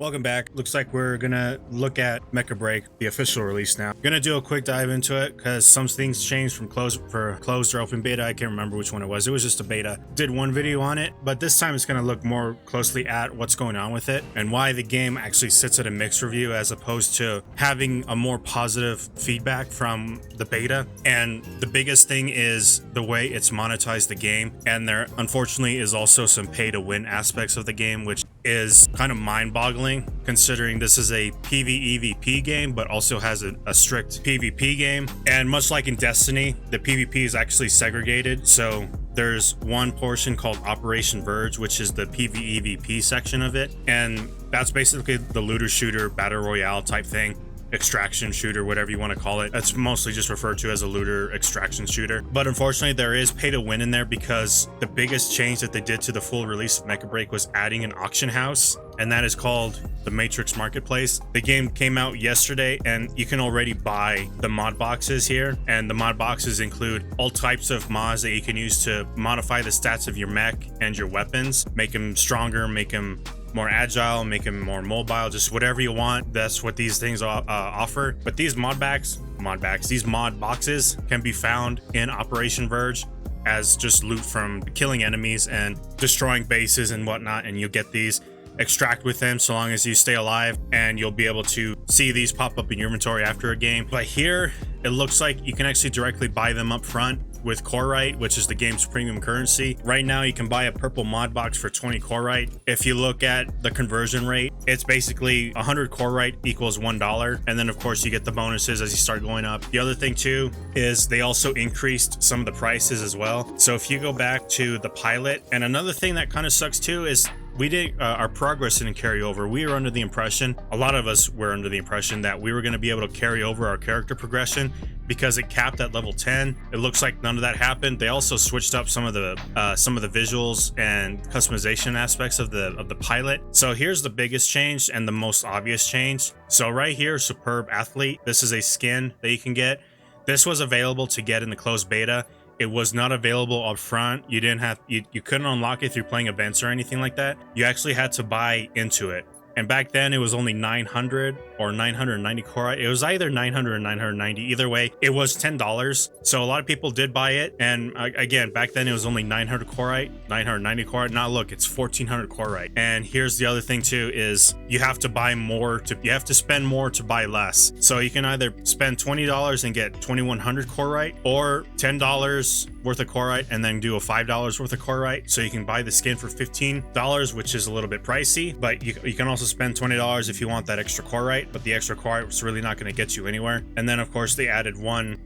Welcome back. Looks like we're gonna look at Mecha Break, the official release now. Gonna do a quick dive into it because some things changed from closed or open beta. I can't remember which one it was. It was just a beta. Did one video on it, but this time it's gonna look more closely at what's going on with it and why the game actually sits at a mixed review as opposed to having a more positive feedback from the beta. And the biggest thing is the way it's monetized the game, and there unfortunately is also some pay to win aspects of the game, which is kind of mind-boggling considering this is a PvEvP game but also has a strict PvP game. And much like in Destiny, the PvP is actually segregated. So there's one portion called Operation Verge, which is the PvEvP section of it, and that's basically the looter shooter battle royale type thing, extraction shooter, whatever you want to call it. It's mostly just referred to as a looter extraction shooter. But unfortunately, there is pay to win in there because the biggest change that they did to the full release of Mecha Break was adding an auction house, and that is called the Matrix Marketplace. The game came out yesterday and you can already buy the mod boxes here, and the mod boxes include all types of mods that you can use to modify the stats of your mech and your weapons, make them stronger, make them more agile, make them more mobile, just whatever you want. That's what these things offer. But these mod boxes can be found in Operation Verge as just loot from killing enemies and destroying bases and whatnot, and you get these, extract with them so long as you stay alive, and you'll be able to see these pop up in your inventory after a game. But here it looks like you can actually directly buy them up front with Corite, which is the game's premium currency. Right now you can buy a purple mod box for 20 Corite. If you look at the conversion rate, it's basically 100 Corite equals $1, and then of course you get the bonuses as you start going up. The other thing too is they also increased some of the prices as well. So if you go back to the pilot, and another thing that kind of sucks too is we did our progress didn't carry over. We were under the impression, a lot of us were under the impression, that we were going to be able to carry over our character progression because it capped at level 10. It looks like none of that happened. They also switched up some of the visuals and customization aspects of the pilot. So here's the biggest change and the most obvious change. So right here, Superb Athlete. This is a skin that you can get. This was available to get in the closed beta. It was not available up front. You couldn't unlock it through playing events or anything like that. You actually had to buy into it. And back then it was only 900 or 990 Corite. It was either 900 or 990. Either way, it was $10. So a lot of people did buy it. And again, back then it was only 900 Corite, 990 Corite. Now look, it's 1400 Corite. And here's the other thing too, is you have to buy more you have to spend more to buy less. So you can either spend $20 and get 2100 Corite, or $10 worth of Corite and then do a $5 worth of Corite. So you can buy the skin for $15, which is a little bit pricey, but you can also spend $20 if you want that extra Corite, but the extra Corite was really not going to get you anywhere. And then of course they added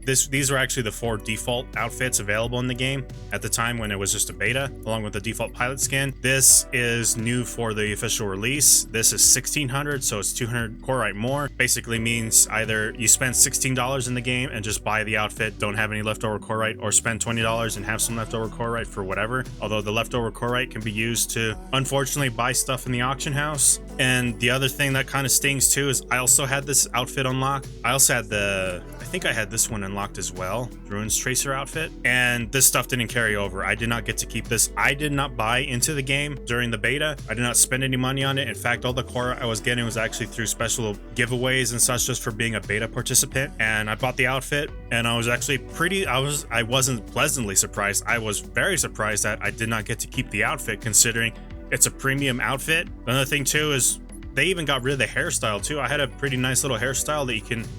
these are actually the 4 default outfits available in the game at the time when it was just a beta, along with the default pilot skin. This is new for the official release. This is 1600, so it's 200 Corite more. Basically means either you spend $16 in the game and just buy the outfit, don't have any leftover Corite, or spend $20 and have some leftover Corite for whatever. Although the leftover Corite can be used to unfortunately buy stuff in the auction house. And the other thing that kind of stings too is I also had this outfit unlocked. I also had I think I had this one unlocked as well, Ruins Tracer outfit, and this stuff didn't carry over. I did not get to keep this. I did not buy into the game during the beta. I did not spend any money on it. In fact, all the core I was getting was actually through special giveaways and such, just for being a beta participant. And I bought the outfit, and I was actually I wasn't pleasantly surprised. I was very surprised that I did not get to keep the outfit, considering it's a premium outfit. Another thing too is they even got rid of the hairstyle too. I had a pretty nice little hairstyle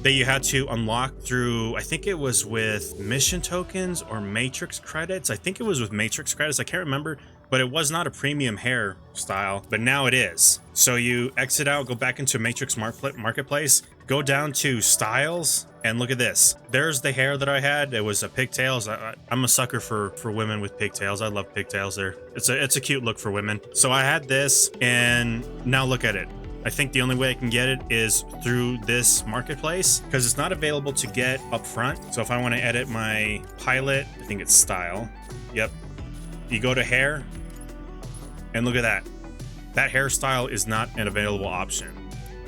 that you had to unlock through, I think it was with mission tokens or Matrix credits. I think it was with Matrix credits. I can't remember, but it was not a premium hairstyle, but now it is. So you exit out, go back into Matrix Marketplace, go down to styles, and look at this. There's the hair that I had. It was a pigtails. I'm a sucker for women with pigtails. I love pigtails. It's a cute look for women. So I had this, and now look at it. I think the only way I can get it is through this marketplace because it's not available to get up front. So if I want to edit my pilot, I think it's style. Yep. You go to hair, and look at that. That hairstyle is not an available option.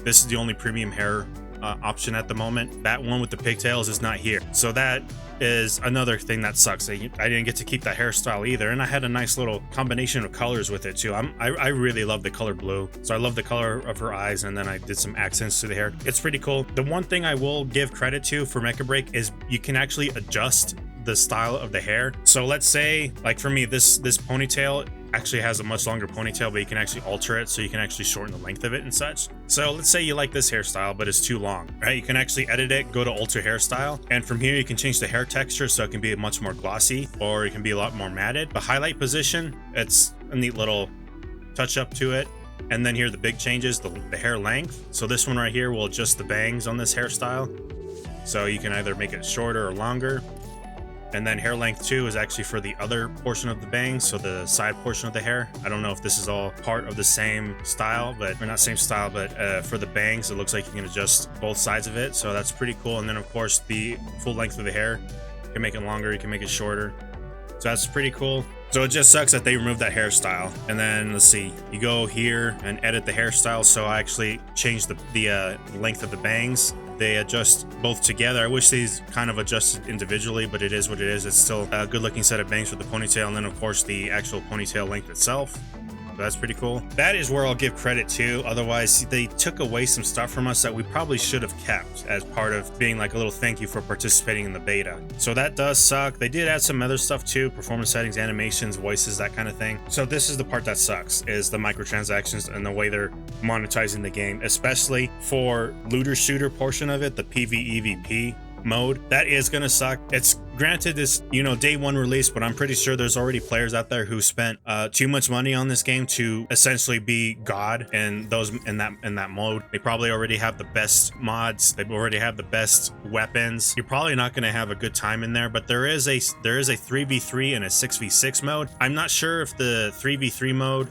This is the only premium hair option at the moment. That one with the pigtails is not here. So that is another thing that sucks. I didn't get to keep that hairstyle either, and I had a nice little combination of colors with it too. I really love the color blue, so I love the color of her eyes, and then I did some accents to the hair. It's pretty cool. The one thing I will give credit to for Mecha Break is you can actually adjust the style of the hair. So let's say, like for me, this ponytail actually has a much longer ponytail, but you can actually alter it so you can actually shorten the length of it and such. So let's say you like this hairstyle, but it's too long, right? You can actually edit it, go to alter hairstyle, and from here you can change the hair texture so it can be much more glossy, or it can be a lot more matted. The highlight position, it's a neat little touch up to it. And then here the big changes, the hair length. So this one right here will adjust the bangs on this hairstyle. So you can either make it shorter or longer. And then hair length 2 is actually for the other portion of the bangs, so the side portion of the hair. I don't know if this is all part of the same style, or not same style, but for the bangs, it looks like you can adjust both sides of it. So that's pretty cool. And then of course the full length of the hair, you can make it longer, you can make it shorter. So that's pretty cool. So it just sucks that they removed that hairstyle. And then let's see, you go here and edit the hairstyle. So I actually changed the length of the bangs. They adjust both together. I wish these kind of adjusted individually, but it is what it is. It's still a good looking set of bangs with the ponytail, and then of course the actual ponytail length itself. So that's pretty cool. That is where I'll give credit to. Otherwise, they took away some stuff from us that we probably should have kept as part of being like a little thank you for participating in the beta. So that does suck. They did add some other stuff too, performance settings, animations, voices, that kind of thing. So this is the part that sucks, is the microtransactions and the way they're monetizing the game, especially for looter shooter portion of it, the PvEVP mode. That is gonna suck. It's granted this, day one release, but I'm pretty sure there's already players out there who spent too much money on this game to essentially be God in that mode. They probably already have the best mods. They already have the best weapons. You're probably not going to have a good time in there, but there is a 3v3 and a 6v6 mode. I'm not sure if the 3v3 mode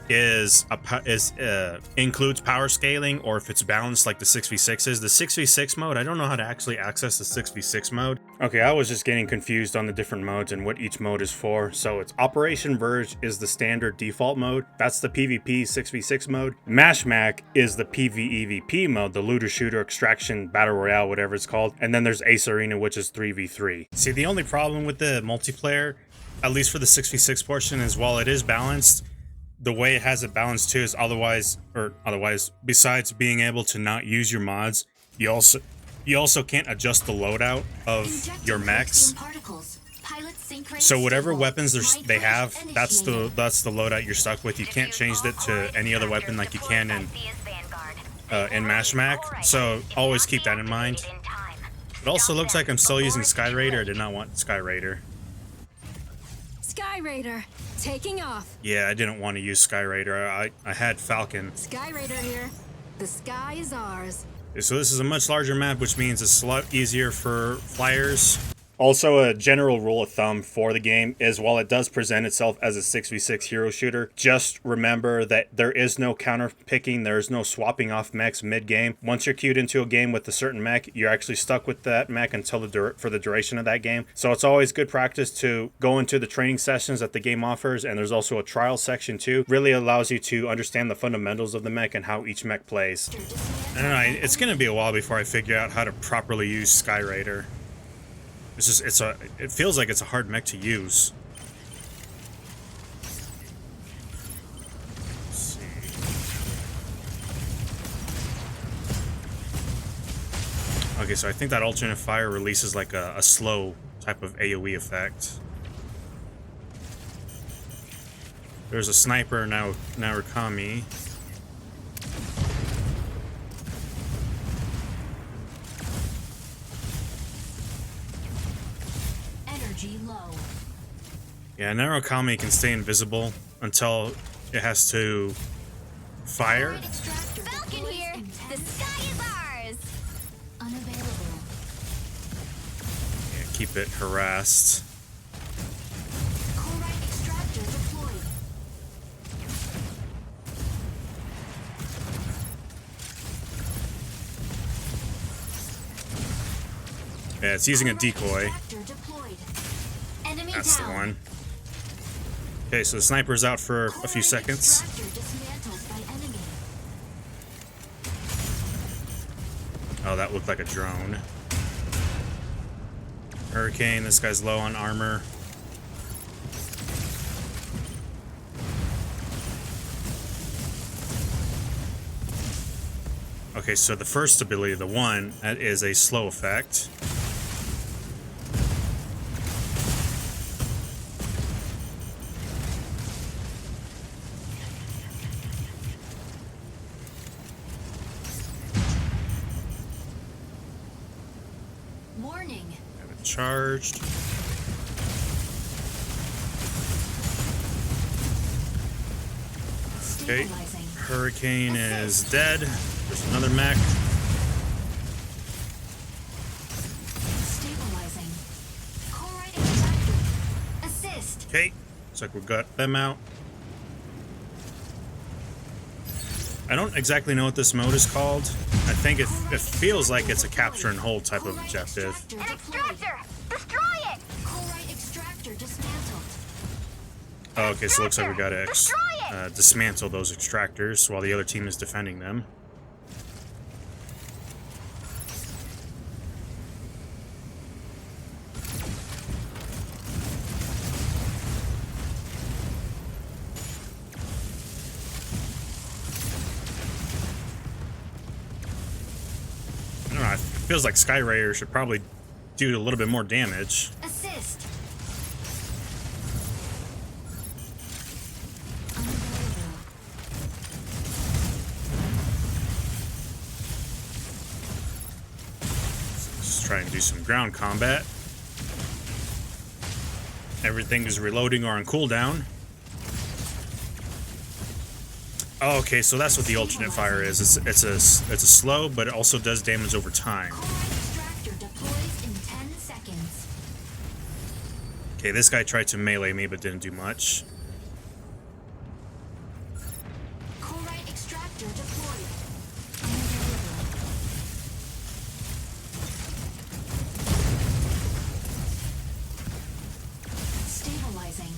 includes power scaling or if it's balanced like the 6v6 is. The 6v6 mode, I don't know how to actually access the 6v6 mode. Okay, I was just getting confused on the different modes and what each mode is for. So it's Operation Verge is the standard default mode. That's the PvP 6v6 mode. Mac is the PvEVP mode, the looter shooter extraction battle royale, whatever it's called. And then there's Ace Arena, which is 3v3. See, the only problem with the multiplayer, at least for the 6v6 portion, is while it is balanced, the way it has it balanced too is otherwise, besides being able to not use your mods, you also can't adjust the loadout of your mechs. So whatever weapons they have, that's the loadout you're stuck with. You can't change it to any other weapon like you can in Mac. So always keep that in mind. It also looks like I'm still using Sky Raider. I did not want Sky Raider. Sky Raider, taking off. Yeah, I didn't want to use Sky Raider. I had Falcon. Sky Raider here. The sky is ours. So this is a much larger map, which means it's a lot easier for flyers. Also, a general rule of thumb for the game is while it does present itself as a 6v6 hero shooter, just remember that there is no counter picking, there is no swapping off mechs mid-game. Once you're queued into a game with a certain mech, you're actually stuck with that mech until for the duration of that game. So it's always good practice to go into the training sessions that the game offers, and there's also a trial section too. Really allows you to understand the fundamentals of the mech and how each mech plays. I don't know, it's gonna be a while before I figure out how to properly use Sky Raider. It feels like it's a hard mech to use. Let's see. Okay, so I think that alternate fire releases like a slow type of AoE effect. There's a sniper now, Narukami. Low. Yeah, Narukami can stay invisible until it has to fire. Falcon here. The sky is ours. Unavailable. Yeah, keep it harassed. Chloride extractor deployed. Yeah, it's using a decoy. That's the one. Okay, so the sniper's out for a few seconds. Oh, that looked like a drone. Hurricane, this guy's low on armor. Okay, so the first ability, the one, that is a slow effect. Warning. Have it charged. Okay, Stabilizing. Hurricane is dead. There's another mech. Stabilizing. Chloride extractor. Assist. Okay, looks like we got them out. I don't exactly know what this mode is called. I think it feels like it's a capture and hold type of objective. An extractor. Destroy it. Chloride extractor dismantled. Oh, okay, so it looks like we gotta dismantle those extractors while the other team is defending them. I don't know, it feels like Skyraider should probably do a little bit more damage. Assist. Let's try and do some ground combat. Everything is reloading or on cooldown. Oh, okay, so that's what the alternate fire is. It's a slow, but it also does damage over time. Chloride extractor deploys in 10 seconds. Okay, this guy tried to melee me, but didn't do much. Chloride extractor deployed. Stabilizing.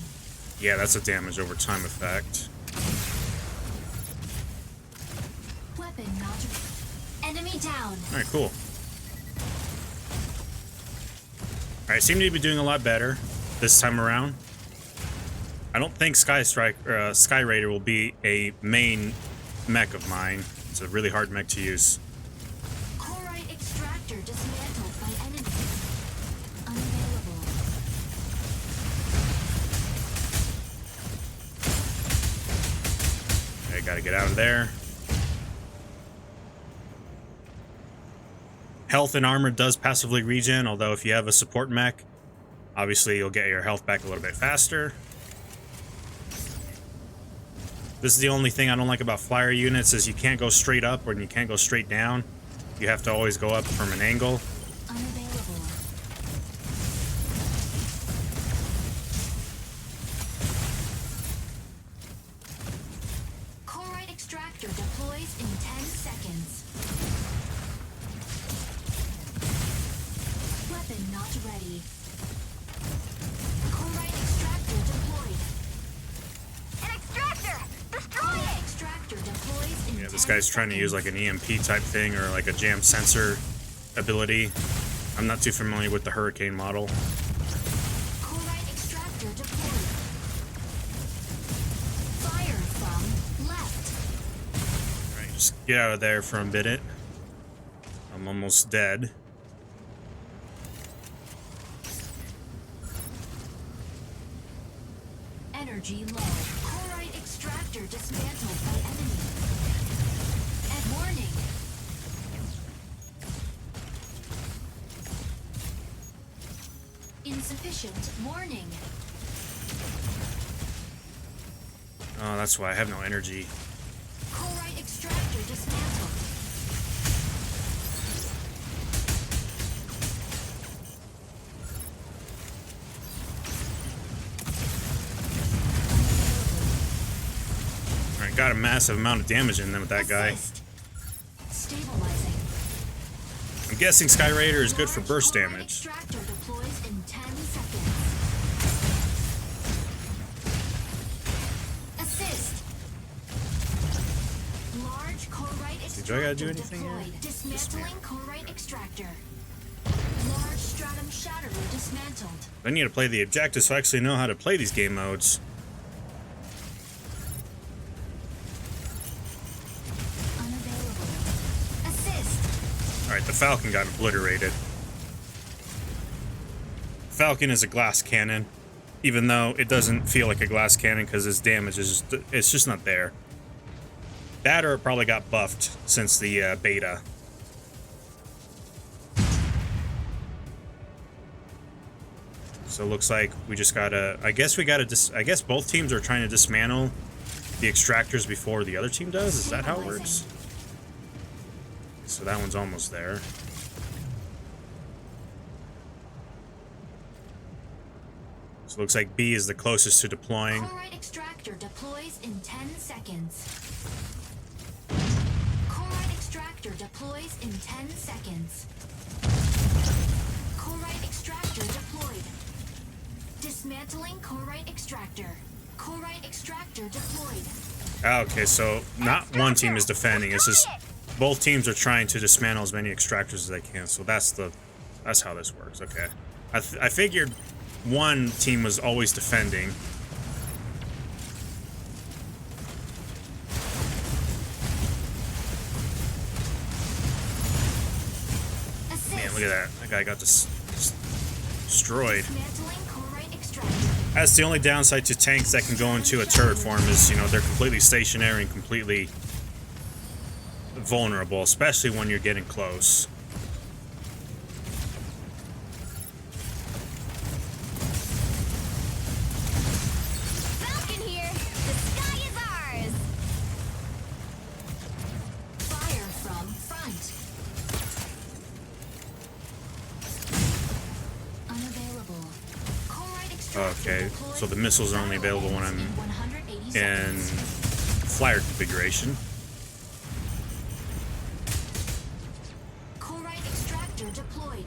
Yeah, that's a damage over time effect. Weapon not. Enemy down. Alright, cool. Alright, seem to be doing a lot better this time around. I don't think Skyraider will be a main mech of mine. It's a really hard mech to use. Chloride extractor dismantled by enemy. Unavailable. I gotta get out of there. Health and armor does passively regen, although if you have a support mech, obviously you'll get your health back a little bit faster. This is the only thing I don't like about flyer units is you can't go straight up or you can't go straight down. You have to always go up from an angle. Unavailable. Chloride extractor deploys in 10 seconds. Weapon not ready. Chloride extractor deployed. An extractor! Destroy it! Extractor deploys in Yeah, this 10 guy's trying to use like seconds. an EMP type thing or like a jam sensor ability. I'm not too familiar with the Hurricane model. Chloride extractor deployed. Fire from left. Alright, just get out of there for a minute. I'm almost dead. Energy low. Chloride extractor dismantled by enemy. And warning. Insufficient warning. Oh, that's why I have no energy. Chloride extractor dismantled. Alright, got a massive amount of damage in them with that guy. Assist. Stabilizing. I'm guessing Skyraider is good for Large burst chloride damage. Extractor deploys in 10 seconds. Assist. Large chloride Do I gotta do anything here? Dismantling Corite extractor. Large stratum shatterer dismantled. I need to play the objective so I actually know how to play these game modes. Unavailable. Assist. Alright, the Falcon got obliterated. Falcon is a glass cannon, even though it doesn't feel like a glass cannon because its damage is it's just not there. That or it probably got buffed since the beta. So it looks like we just gotta, I guess both teams are trying to dismantle the extractors before the other team does? Is that how it works? So that one's almost there. So it looks like B is the closest to deploying. Corite extractor deploys in 10 seconds. Corite extractor deploys in 10 seconds. Corite extractor deployed. Dismantling Corite extractor. Corite extractor deployed. Okay, so not one team is defending. It's just both teams are trying to dismantle as many extractors as they can. So that's how this works. Okay, I figured one team was always defending. Man, look at that. That guy got destroyed. That's the only downside to tanks that can go into a turret form is, you know, they're completely stationary and completely vulnerable, especially when you're getting close. Falcon here. The sky is ours. Fire from front. Unavailable. Corite extractor Okay, deployed. so the missiles are only available when I'm In 180 in seconds. flyer configuration. Corite extractor deployed.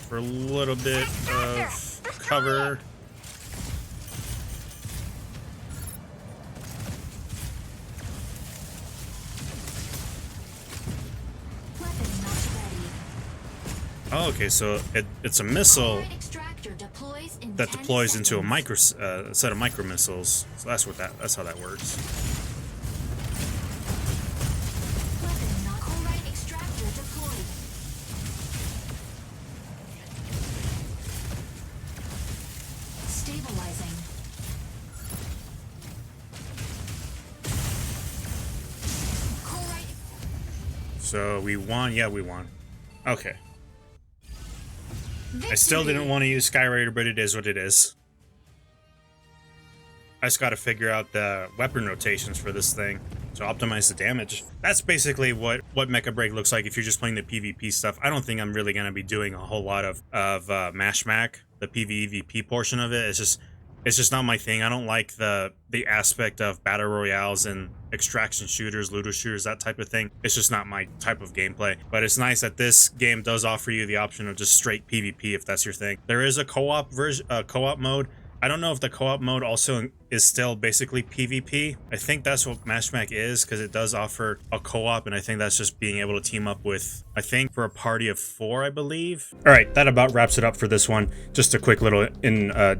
For a little bit of cover. Weapon not ready. Oh, okay, so it's a missile Corite extractor deploys in that 10 deploys into a seconds. set of micro missiles. So that's how that works. Weapon not Corite extractor deployed. Stabilizing. Corite. So we won. Yeah, we won. Okay. I still didn't want to use Sky Raider, but it is what it is. I just got to figure out the weapon rotations for this thing to optimize the damage. That's basically what Mecha Break looks like if you're just playing the PvP stuff. I don't think I'm really going to be doing a whole lot of Mash Mac, the PvEVP portion of it. It's just not my thing. I don't like the aspect of battle royales and extraction shooters, looter shooters, that type of thing. It's just not my type of gameplay. But it's nice that this game does offer you the option of just straight PvP if that's your thing. There is a co-op version, co-op mode. I don't know if the co-op mode also is still basically PvP. I think that's what Mashmac is, because it does offer a co-op, and I think that's just being able to team up with, I think, for a party of 4, I believe. All right, that about wraps it up for this one. Just a quick little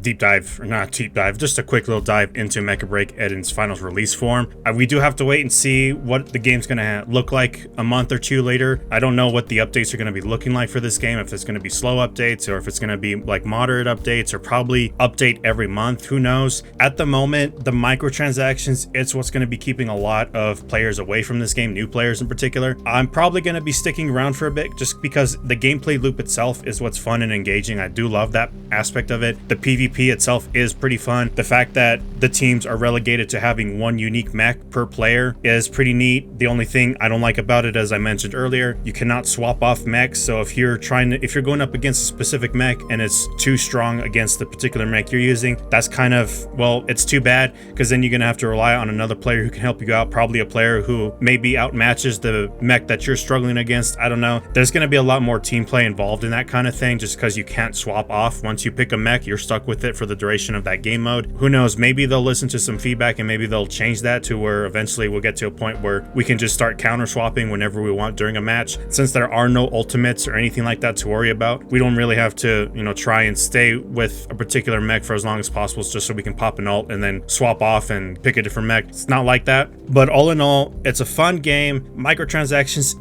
deep dive, or not deep dive, just a quick little dive into Mecha Break Eden's finals release form. We do have to wait and see what the game's gonna look like a month or two later. I don't know what the updates are gonna be looking like for this game, if it's gonna be slow updates or if it's gonna be like moderate updates or probably update every month, who knows. At the moment, the microtransactions, it's what's going to be keeping a lot of players away from this game, new players in particular. I'm probably going to be sticking around for a bit just because the gameplay loop itself is what's fun and engaging. I do love that aspect of it. The PvP itself is pretty fun. The fact that the teams are relegated to having one unique mech per player is pretty neat. The only thing I don't like about it, as I mentioned earlier, you cannot swap off mechs. So if you're going up against a specific mech and it's too strong against the particular mech you're using, that's kind of, well, it's too bad, because then you're gonna have to rely on another player who can help you out, probably a player who maybe outmatches the mech that you're struggling against. I don't know. There's gonna be a lot more team play involved in that kind of thing, just because you can't swap off. Once you pick a mech, you're stuck with it for the duration of that game mode. Who knows, maybe they'll listen to some feedback and maybe they'll change that to where eventually we'll get to a point where we can just start counter swapping whenever we want during a match. Since there are no ultimates or anything like that to worry about, we don't really have to, you know, try and stay with a particular mech for as long as possible just so we can pop an ult and then swap off and pick a different mech. It's not like that. But all in all, it's a fun game. Microtransactions,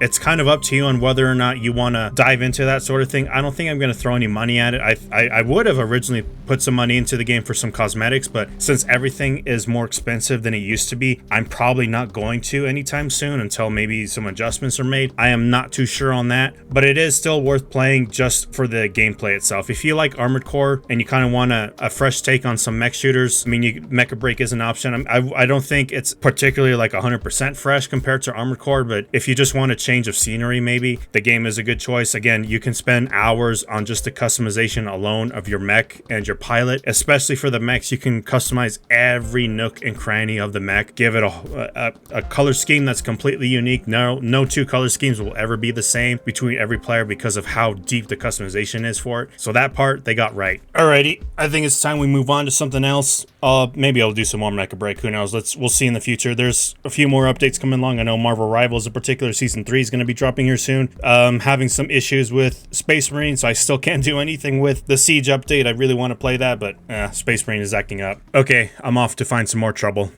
it's kind of up to you on whether or not you want to dive into that sort of thing. I don't think I'm going to throw any money at it. I would have originally put some money into the game for some cosmetics, but since everything is more expensive than it used to be, I'm probably not going to anytime soon until maybe some adjustments are made. I am not too sure on that, but it is still worth playing just for the gameplay itself. If you like Armored Core and you kind of want a fresh take on some mech shooters, I mean, Mecha Break is an option. I don't think it's particularly like 100% fresh compared to Armored Core, but if you just want a change of scenery, maybe the game is a good choice. Again, you can spend hours on just the customization alone of your mech and your pilot. Especially for the mechs, you can customize every nook and cranny of the mech, give it a color scheme that's completely unique. No two color schemes will ever be the same between every player because of how deep the customization is for it. So that part they got right. Alrighty, I think it's time we move on to something else. Maybe I'll do some more Mecha Break. Who knows? We'll see in the future. There's a few more updates coming along. I know Marvel Rivals in particular, season 3 is going to be dropping here soon. Having some issues with Space Marine, so I still can't do anything with the Siege update. I really want to play that, but Space Marine is acting up. Okay, I'm off to find some more trouble.